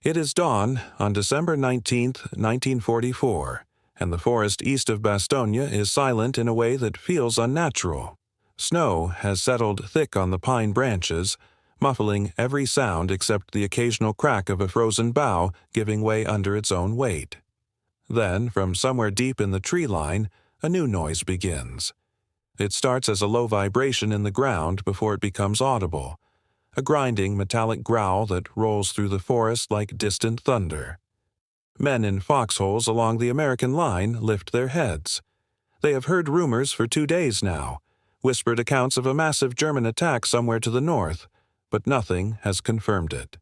It is dawn on December 19th, 1944, and the forest east of Bastogne is silent in a way that feels unnatural. Snow has settled thick on the pine branches, muffling every sound except the occasional crack of a frozen bough giving way under its own weight. Then, from somewhere deep in the tree line, a new noise begins. It starts as a low vibration in the ground before it becomes audible, a grinding metallic growl that rolls through the forest like distant thunder. Men in foxholes along the American line lift their heads. They have heard rumors for 2 days now, whispered accounts of a massive German attack somewhere to the north, but nothing has confirmed it.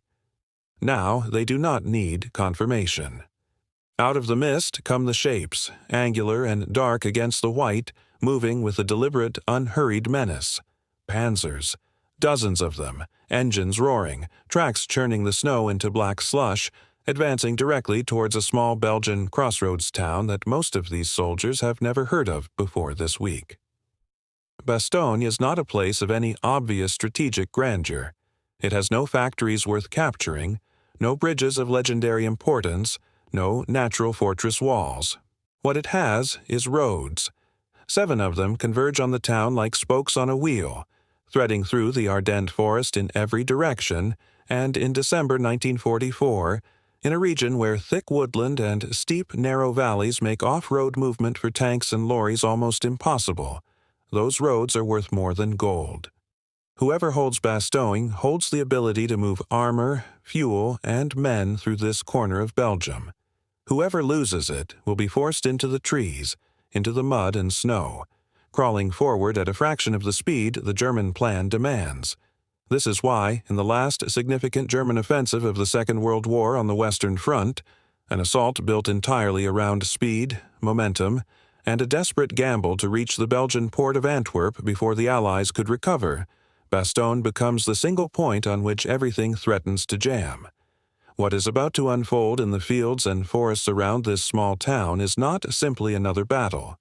Now they do not need confirmation. Out of the mist come the shapes, angular and dark against the white, moving with a deliberate, unhurried menace. Panzers, dozens of them, engines roaring, tracks churning the snow into black slush, advancing directly towards a small Belgian crossroads town that most of these soldiers have never heard of before this week. Bastogne is not a place of any obvious strategic grandeur. It has no factories worth capturing, no bridges of legendary importance, no natural fortress walls. What it has is roads. 7 of them converge on the town like spokes on a wheel, threading through the Ardennes forest in every direction, and in December 1944, in a region where thick woodland and steep, narrow valleys make off-road movement for tanks and lorries almost impossible, those roads are worth more than gold. Whoever holds Bastogne holds the ability to move armor, fuel, and men through this corner of Belgium. Whoever loses it will be forced into the trees, into the mud and snow, crawling forward at a fraction of the speed the German plan demands. This is why, in the last significant German offensive of the Second World War on the Western Front, an assault built entirely around speed, momentum, and a desperate gamble to reach the Belgian port of Antwerp before the Allies could recover, Bastogne becomes the single point on which everything threatens to jam. What is about to unfold in the fields and forests around this small town is not simply another battle.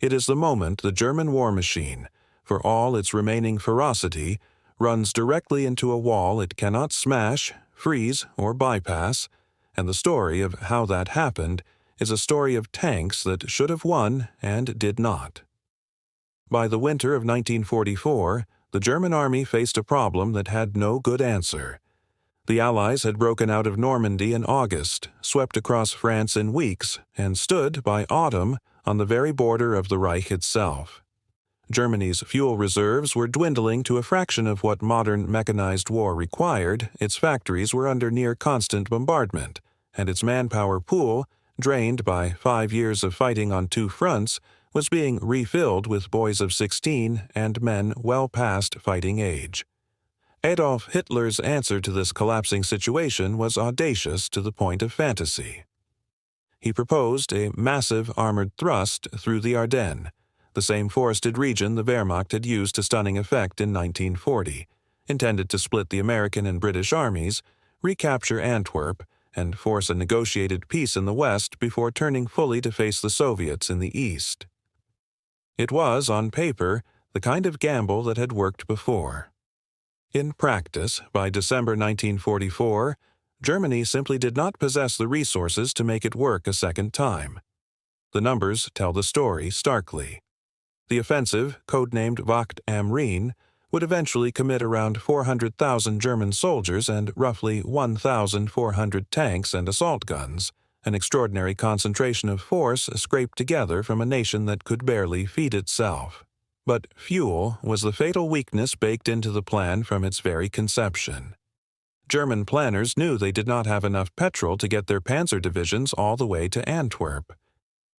It is the moment the German war machine, for all its remaining ferocity, runs directly into a wall it cannot smash, freeze, or bypass, and the story of how that happened is a story of tanks that should have won and did not. By the winter of 1944, the German army faced a problem that had no good answer. The Allies had broken out of Normandy in August, swept across France in weeks, and stood, by autumn, on the very border of the Reich itself. Germany's fuel reserves were dwindling to a fraction of what modern mechanized war required, its factories were under near constant bombardment, and its manpower pool, drained by 5 years of fighting on 2 fronts, was being refilled with boys of 16 and men well past fighting age. Adolf Hitler's answer to this collapsing situation was audacious to the point of fantasy. He proposed a massive armored thrust through the Ardennes, the same forested region the Wehrmacht had used to stunning effect in 1940, intended to split the American and British armies, recapture Antwerp, and force a negotiated peace in the West before turning fully to face the Soviets in the East. It was, on paper, the kind of gamble that had worked before. In practice, by December 1944, Germany simply did not possess the resources to make it work a second time. The numbers tell the story starkly. The offensive, codenamed Wacht am Rhein, would eventually commit around 400,000 German soldiers and roughly 1,400 tanks and assault guns, an extraordinary concentration of force scraped together from a nation that could barely feed itself. But fuel was the fatal weakness baked into the plan from its very conception. German planners knew they did not have enough petrol to get their panzer divisions all the way to Antwerp.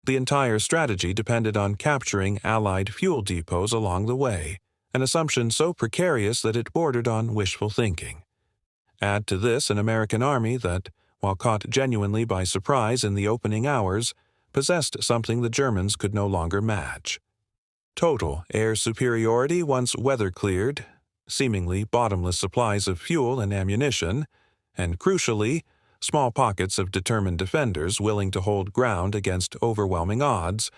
The entire strategy depended on capturing Allied fuel depots along the way, an assumption so precarious that it bordered on wishful thinking. Add to this an American army that, while caught genuinely by surprise in the opening hours, possessed something the Germans could no longer match. Total air superiority once weather-cleared, seemingly bottomless supplies of fuel and ammunition, and crucially, small pockets of determined defenders willing to hold ground against overwhelming odds,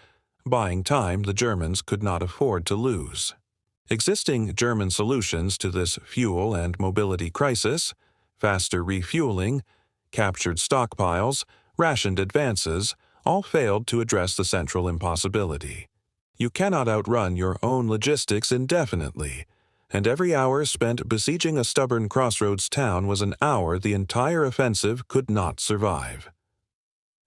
buying time the Germans could not afford to lose. Existing German solutions to this fuel and mobility crisis, faster refueling, captured stockpiles, rationed advances, all failed to address the central impossibility. You cannot outrun your own logistics indefinitely, and every hour spent besieging a stubborn crossroads town was an hour the entire offensive could not survive.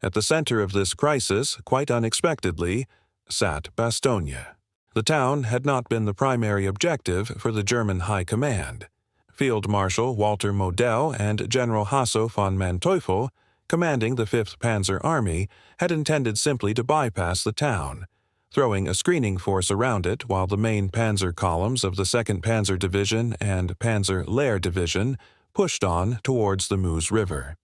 At the center of this crisis, quite unexpectedly, sat Bastogne. The town had not been the primary objective for the German High Command. Field Marshal Walter Model and General Hasso von Manteuffel, commanding the 5th Panzer Army, had intended simply to bypass the town, throwing a screening force around it while the main panzer columns of the 2nd Panzer Division and Panzer Lehr Division pushed on towards the Meuse River.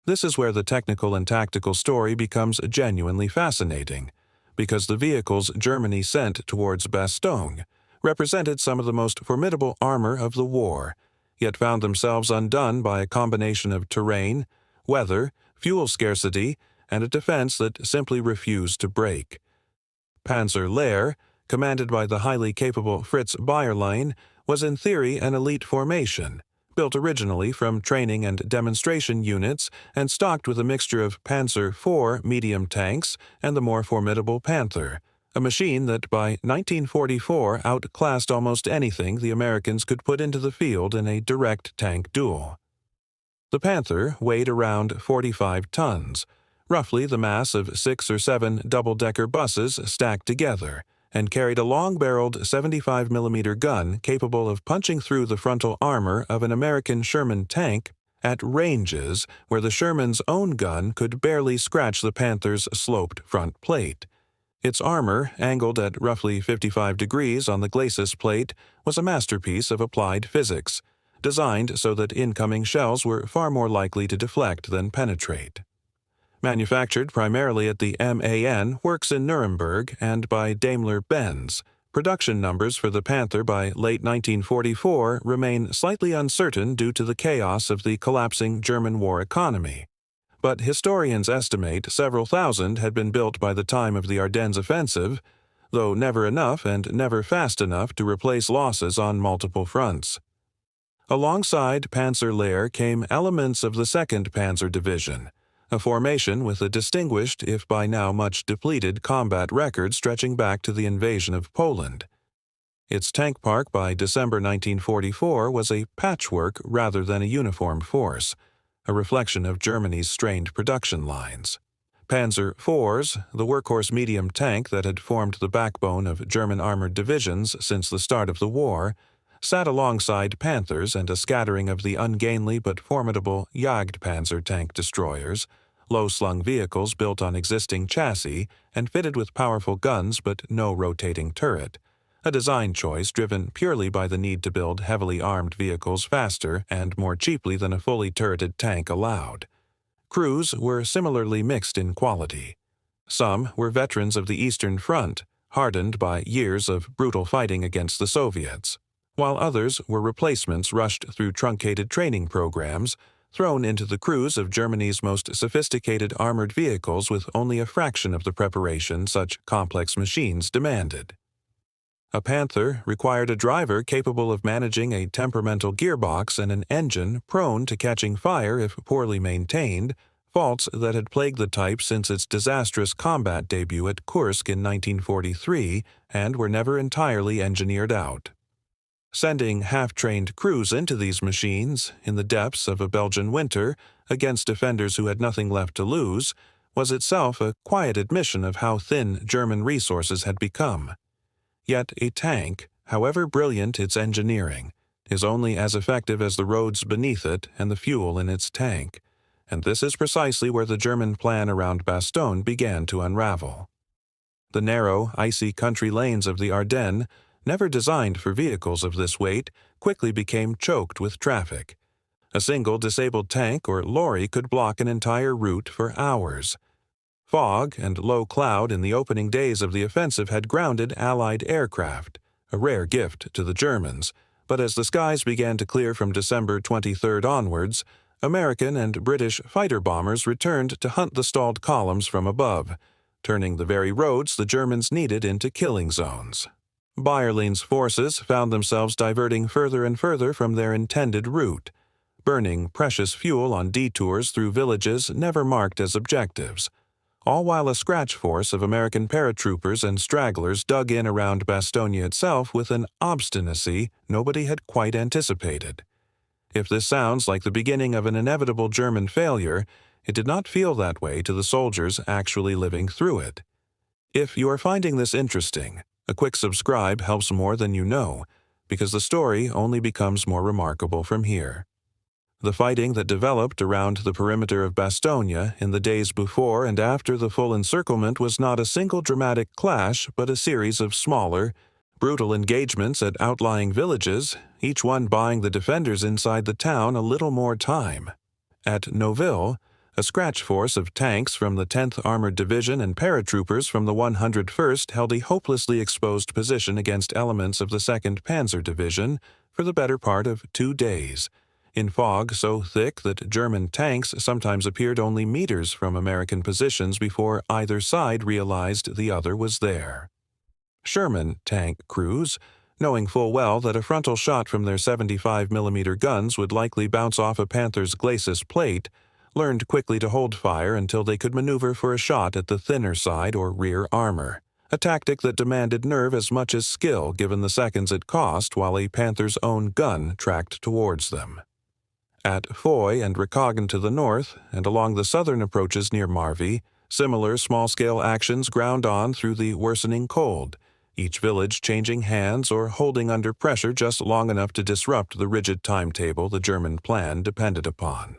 This is where the technical and tactical story becomes genuinely fascinating, because the vehicles Germany sent towards Bastogne represented some of the most formidable armor of the war, yet found themselves undone by a combination of terrain, weather, fuel scarcity, and a defense that simply refused to break. Panzer Lehr, commanded by the highly capable Fritz Bayerlein, was in theory an elite formation, built originally from training and demonstration units and stocked with a mixture of Panzer IV medium tanks and the more formidable Panther, a machine that by 1944 outclassed almost anything the Americans could put into the field in a direct tank duel. The Panther weighed around 45 tons, roughly the mass of 6 or 7 double-decker buses stacked together, and carried a long-barreled 75mm gun capable of punching through the frontal armor of an American Sherman tank at ranges where the Sherman's own gun could barely scratch the Panther's sloped front plate. Its armor, angled at roughly 55 degrees on the glacis plate, was a masterpiece of applied physics, designed so that incoming shells were far more likely to deflect than penetrate. Manufactured primarily at the MAN Works in Nuremberg and by Daimler-Benz, production numbers for the Panther by late 1944 remain slightly uncertain due to the chaos of the collapsing German war economy, but historians estimate several thousand had been built by the time of the Ardennes offensive, though never enough and never fast enough to replace losses on multiple fronts. Alongside Panzer Lehr came elements of the 2nd Panzer Division, a formation with a distinguished, if by now much depleted, combat record stretching back to the invasion of Poland. Its tank park by December 1944 was a patchwork rather than a uniform force, a reflection of Germany's strained production lines. Panzer IVs, the workhorse medium tank that had formed the backbone of German armored divisions since the start of the war, sat alongside Panthers and a scattering of the ungainly but formidable Jagdpanzer tank destroyers, low-slung vehicles built on existing chassis and fitted with powerful guns but no rotating turret, a design choice driven purely by the need to build heavily armed vehicles faster and more cheaply than a fully turreted tank allowed. Crews were similarly mixed in quality. Some were veterans of the Eastern Front, hardened by years of brutal fighting against the Soviets, while others were replacements rushed through truncated training programs, thrown into the crews of Germany's most sophisticated armored vehicles with only a fraction of the preparation such complex machines demanded. A Panther required a driver capable of managing a temperamental gearbox and an engine prone to catching fire if poorly maintained, faults that had plagued the type since its disastrous combat debut at Kursk in 1943 and were never entirely engineered out. Sending half-trained crews into these machines, in the depths of a Belgian winter, against defenders who had nothing left to lose, was itself a quiet admission of how thin German resources had become. Yet a tank, however brilliant its engineering, is only as effective as the roads beneath it and the fuel in its tank, and this is precisely where the German plan around Bastogne began to unravel. The narrow, icy country lanes of the Ardennes, never designed for vehicles of this weight, quickly became choked with traffic. A single disabled tank or lorry could block an entire route for hours. Fog and low cloud in the opening days of the offensive had grounded Allied aircraft, a rare gift to the Germans, but as the skies began to clear from December 23rd onwards, American and British fighter bombers returned to hunt the stalled columns from above, turning the very roads the Germans needed into killing zones. Bayerlein's forces found themselves diverting further and further from their intended route. burning precious fuel on detours through villages never marked as objectives, all while a scratch force of American paratroopers and stragglers dug in around Bastogne itself with an obstinacy nobody had quite anticipated. If this sounds like the beginning of an inevitable German failure, it did not feel that way to the soldiers actually living through it. If you are finding this interesting, a quick subscribe helps more than you know, because the story only becomes more remarkable from here. The fighting that developed around the perimeter of Bastogne in the days before and after the full encirclement was not a single dramatic clash but a series of smaller, brutal engagements at outlying villages, each one buying the defenders inside the town a little more time. At Neuville, a scratch force of tanks from the 10th Armored Division and paratroopers from the 101st held a hopelessly exposed position against elements of the 2nd Panzer Division for the better part of 2 days, in fog so thick that German tanks sometimes appeared only meters from American positions before either side realized the other was there. Sherman tank crews, knowing full well that a frontal shot from their 75mm guns would likely bounce off a Panther's glacis plate, learned quickly to hold fire until they could maneuver for a shot at the thinner side or rear armor, a tactic that demanded nerve as much as skill given the seconds it cost while a Panther's own gun tracked towards them. At Foy and Ricoguen to the north, and along the southern approaches near Marvy, similar small-scale actions ground on through the worsening cold, each village changing hands or holding under pressure just long enough to disrupt the rigid timetable the German plan depended upon.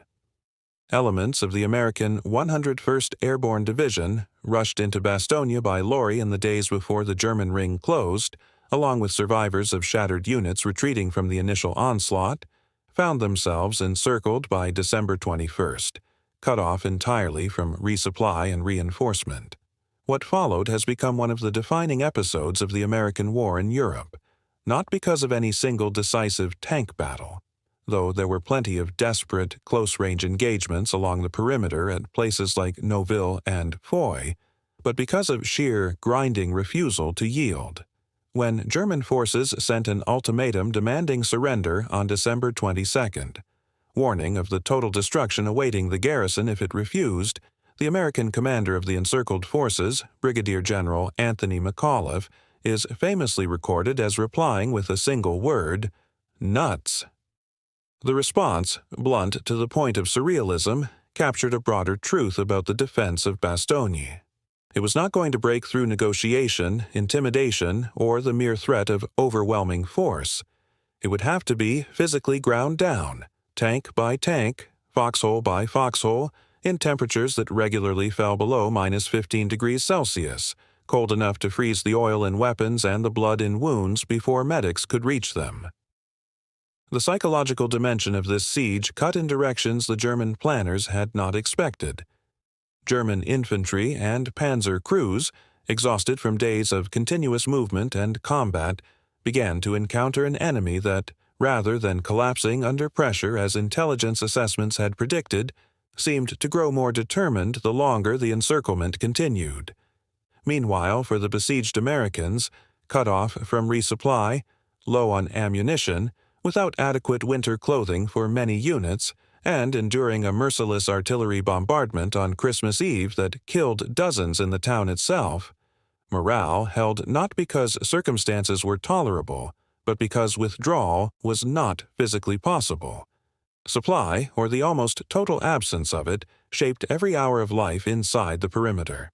Elements of the American 101st Airborne Division, rushed into Bastogne by lorry in the days before the German ring closed, along with survivors of shattered units retreating from the initial onslaught, found themselves encircled by December 21st, cut off entirely from resupply and reinforcement. What followed has become one of the defining episodes of the American war in Europe, not because of any single decisive tank battle, though there were plenty of desperate, close-range engagements along the perimeter at places like Neuville and Foy, but because of sheer, grinding refusal to yield. When German forces sent an ultimatum demanding surrender on December 22nd, warning of the total destruction awaiting the garrison if it refused, the American commander of the encircled forces, Brigadier General Anthony McAuliffe, is famously recorded as replying with a single word, "Nuts." The response, blunt to the point of surrealism, captured a broader truth about the defense of Bastogne. It was not going to break through negotiation, intimidation, or the mere threat of overwhelming force. It would have to be physically ground down, tank by tank, foxhole by foxhole, in temperatures that regularly fell below -15 degrees Celsius, cold enough to freeze the oil in weapons and the blood in wounds before medics could reach them. The psychological dimension of this siege cut in directions the German planners had not expected. German infantry and panzer crews, exhausted from days of continuous movement and combat, began to encounter an enemy that, rather than collapsing under pressure as intelligence assessments had predicted, seemed to grow more determined the longer the encirclement continued. Meanwhile, for the besieged Americans, cut off from resupply, low on ammunition, without adequate winter clothing for many units, and enduring a merciless artillery bombardment on Christmas Eve that killed dozens in the town itself, morale held not because circumstances were tolerable, but because withdrawal was not physically possible. Supply, or the almost total absence of it, shaped every hour of life inside the perimeter.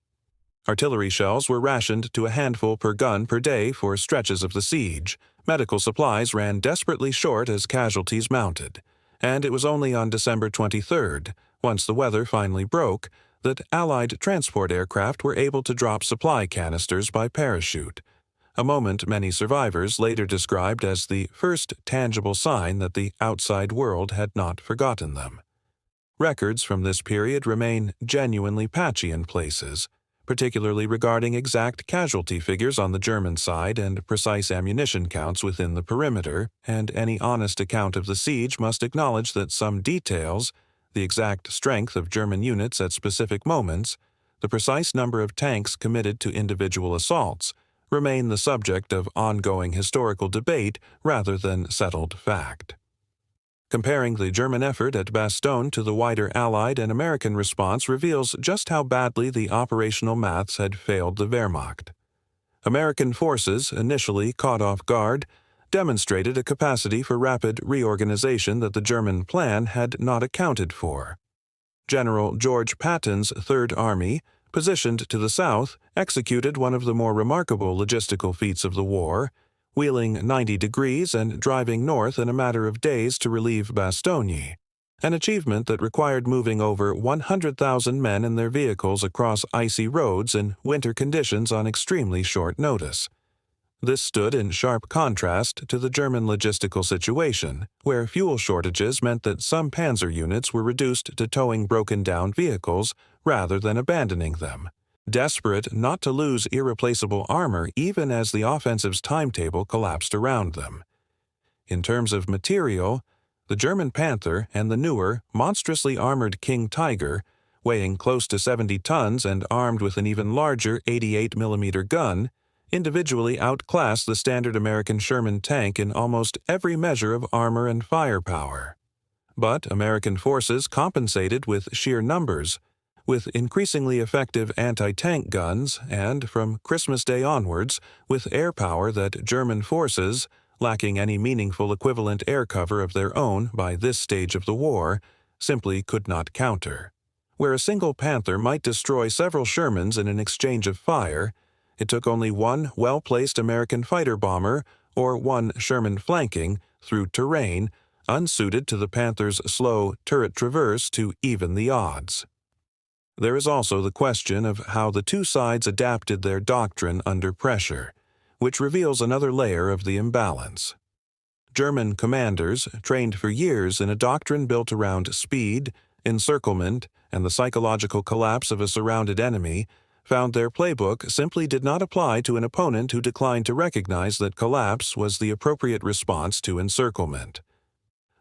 Artillery shells were rationed to a handful per gun per day for stretches of the siege. Medical supplies ran desperately short as casualties mounted, and it was only on December 23rd, once the weather finally broke, that Allied transport aircraft were able to drop supply canisters by parachute, a moment many survivors later described as the first tangible sign that the outside world had not forgotten them. Records from this period remain genuinely patchy in places, particularly regarding exact casualty figures on the German side and precise ammunition counts within the perimeter, and any honest account of the siege must acknowledge that some details, the exact strength of German units at specific moments, the precise number of tanks committed to individual assaults, remain the subject of ongoing historical debate rather than settled fact. Comparing the German effort at Bastogne to the wider Allied and American response reveals just how badly the operational maths had failed the Wehrmacht. American forces, initially caught off guard, demonstrated a capacity for rapid reorganization that the German plan had not accounted for. General George Patton's Third Army, positioned to the south, executed one of the more remarkable logistical feats of the war, wheeling 90 degrees and driving north in a matter of days to relieve Bastogne, an achievement that required moving over 100,000 men and their vehicles across icy roads in winter conditions on extremely short notice. This stood in sharp contrast to the German logistical situation, where fuel shortages meant that some panzer units were reduced to towing broken-down vehicles rather than abandoning them, desperate not to lose irreplaceable armor even as the offensive's timetable collapsed around them. In terms of material, the German Panther and the newer, monstrously armored King Tiger, weighing close to 70 tons and armed with an even larger 88mm gun, individually outclassed the standard American Sherman tank in almost every measure of armor and firepower. But American forces compensated with sheer numbers, with increasingly effective anti-tank guns and, from Christmas Day onwards, with air power that German forces, lacking any meaningful equivalent air cover of their own by this stage of the war, simply could not counter. Where a single Panther might destroy several Shermans in an exchange of fire, it took only one well-placed American fighter bomber or one Sherman flanking through terrain unsuited to the Panther's slow turret traverse to even the odds. There is also the question of how the two sides adapted their doctrine under pressure, which reveals another layer of the imbalance. German commanders, trained for years in a doctrine built around speed, encirclement, and the psychological collapse of a surrounded enemy, found their playbook simply did not apply to an opponent who declined to recognize that collapse was the appropriate response to encirclement.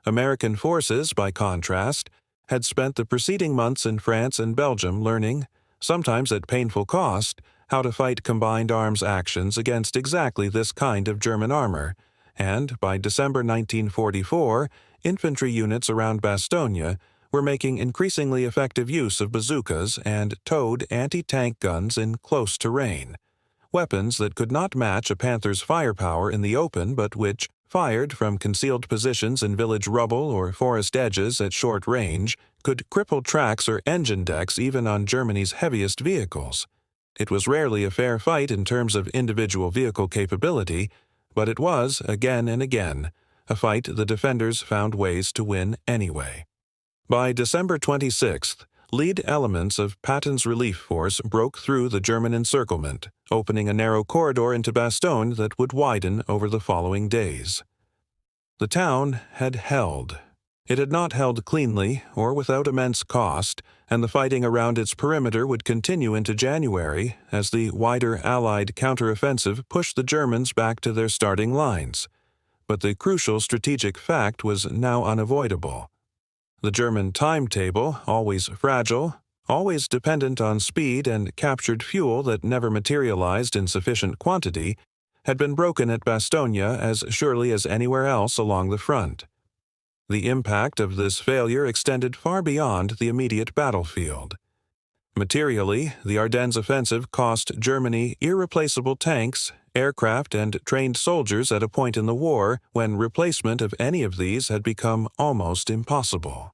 American forces, by contrast, had spent the preceding months in France and Belgium learning, sometimes at painful cost, how to fight combined arms actions against exactly this kind of German armor, and by December 1944, infantry units around Bastogne were making increasingly effective use of bazookas and towed anti-tank guns in close terrain, weapons that could not match a Panther's firepower in the open but which, fired from concealed positions in village rubble or forest edges at short range, could cripple tracks or engine decks even on Germany's heaviest vehicles. It was rarely a fair fight in terms of individual vehicle capability, but it was, again and again, a fight the defenders found ways to win anyway. By December 26th, lead elements of Patton's relief force broke through the German encirclement, opening a narrow corridor into Bastogne that would widen over the following days. The town had held. It had not held cleanly or without immense cost, and the fighting around its perimeter would continue into January as the wider Allied counteroffensive pushed the Germans back to their starting lines. But the crucial strategic fact was now unavoidable. The German timetable, always fragile, always dependent on speed and captured fuel that never materialized in sufficient quantity, had been broken at Bastogne as surely as anywhere else along the front. The impact of this failure extended far beyond the immediate battlefield. Materially, the Ardennes offensive cost Germany irreplaceable tanks, aircraft, and trained soldiers at a point in the war when replacement of any of these had become almost impossible.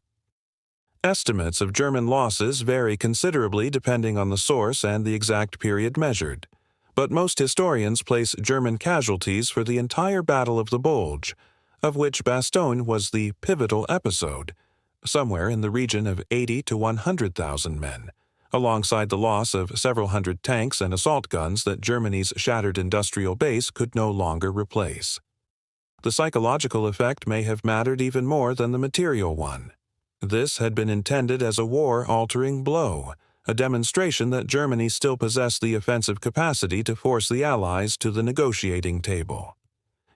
Estimates of German losses vary considerably depending on the source and the exact period measured, but most historians place German casualties for the entire Battle of the Bulge, of which Bastogne was the pivotal episode, somewhere in the region of 80 to 100,000 men, alongside the loss of several hundred tanks and assault guns that Germany's shattered industrial base could no longer replace. The psychological effect may have mattered even more than the material one. This had been intended as a war-altering blow, a demonstration that Germany still possessed the offensive capacity to force the Allies to the negotiating table.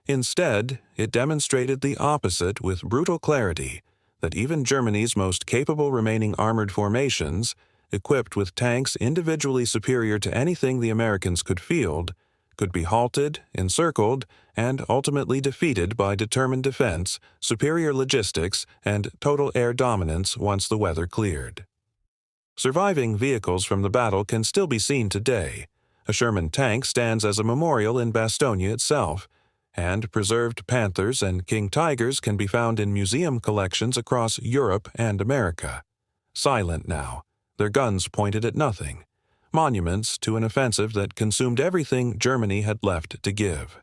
Instead, it demonstrated the opposite with brutal clarity, that even Germany's most capable remaining armored formations, equipped with tanks individually superior to anything the Americans could field, could be halted, encircled, and ultimately defeated by determined defense, superior logistics, and total air dominance once the weather cleared. Surviving vehicles from the battle can still be seen today. A Sherman tank stands as a memorial in Bastogne itself, and preserved Panthers and King Tigers can be found in museum collections across Europe and America. Silent now, their guns pointed at nothing, monuments to an offensive that consumed everything Germany had left to give.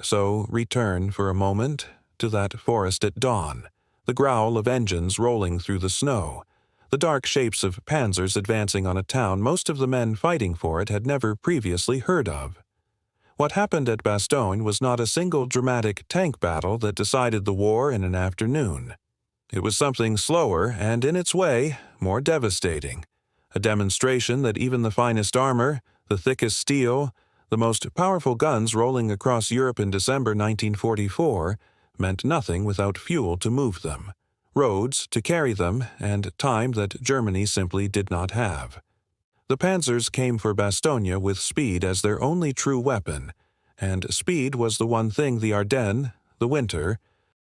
So return for a moment to that forest at dawn, the growl of engines rolling through the snow, the dark shapes of panzers advancing on a town most of the men fighting for it had never previously heard of. What happened at Bastogne was not a single dramatic tank battle that decided the war in an afternoon. It was something slower and, in its way, more devastating. A demonstration that even the finest armor, the thickest steel, the most powerful guns rolling across Europe in December 1944 meant nothing without fuel to move them, roads to carry them, and time that Germany simply did not have. The panzers came for Bastogne with speed as their only true weapon, and speed was the one thing the Ardennes, the winter,